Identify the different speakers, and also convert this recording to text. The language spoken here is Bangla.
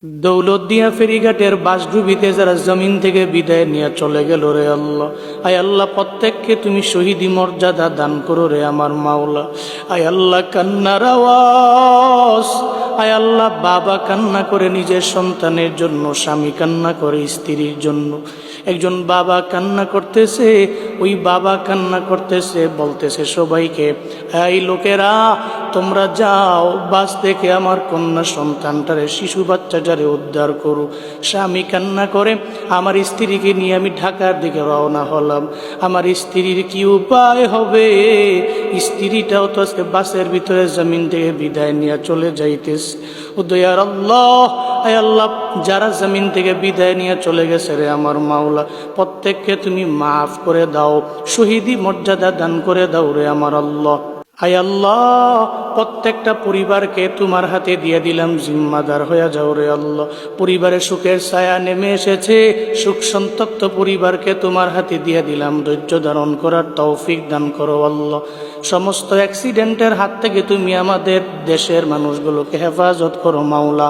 Speaker 1: দৌলতদিয়া ফেরিঘাটের বাসডুবিতে যারা জমিন থেকে বিদায় নিয়ে চলে গেল রে আল্লাহ, আয় আল্লাহ প্রত্যেককে তুমি শহীদি মর্যাদা দান করো রে আমার মাওলা। আয় আল্লাহ কান্নার আওয়াজ, আয় আল্লাহ বাবা কান্না করে নিজের সন্তানের জন্য, স্বামী কান্না করে স্ত্রীর জন্য। একজন বাবা কান্না করতেছে, ওই বাবা কান্না করতেছে, বলতেছে সবাইকে, এই লোকেরা তোমরা যাও বাস থেকে আমার কন্যা সন্তানটারে, শিশু বাচ্চাটারে উদ্ধার করো। স্বামী কান্না করে, আমার স্ত্রীকে নিয়ে আমি ঢাকার দিকে রওনা হলাম, আমার স্ত্রীর কি উপায় হবে? স্ত্রীটাও তো আজকে বাসের ভিতরে জমিন থেকে বিদায় নিয়ে চলে যাইতেছে। ও দয়ার আল্লাহ, আয় আল্লাহ যারা জমিন থেকে বিদায় নিয়ে চলে গেছে রে আমার মাওলা, প্রত্যেককে তুমি মাফ করে দাও, শহীদি মর্যাদা দান করে দাও রে আমার আল্লাহ। আয় আল্লাহ প্রত্যেকটা পরিবারকে তোমার হাতে দিয়ে দিলাম, জিম্মাদার হয়ে যাও রে আল্লাহ। পরিবারে সুখের ছায়া নেমে এসেছে, সুখ সন্তপ্ত পরিবারকে তোমার হাতে দিয়ে দিলাম, ধৈর্য ধারণ করার তৌফিক দান করো আল্লাহ। সমস্ত অ্যাক্সিডেন্টের হাত থেকে তুমি আমাদের দেশের মানুষগুলোকে হেফাজত করো মাওলা।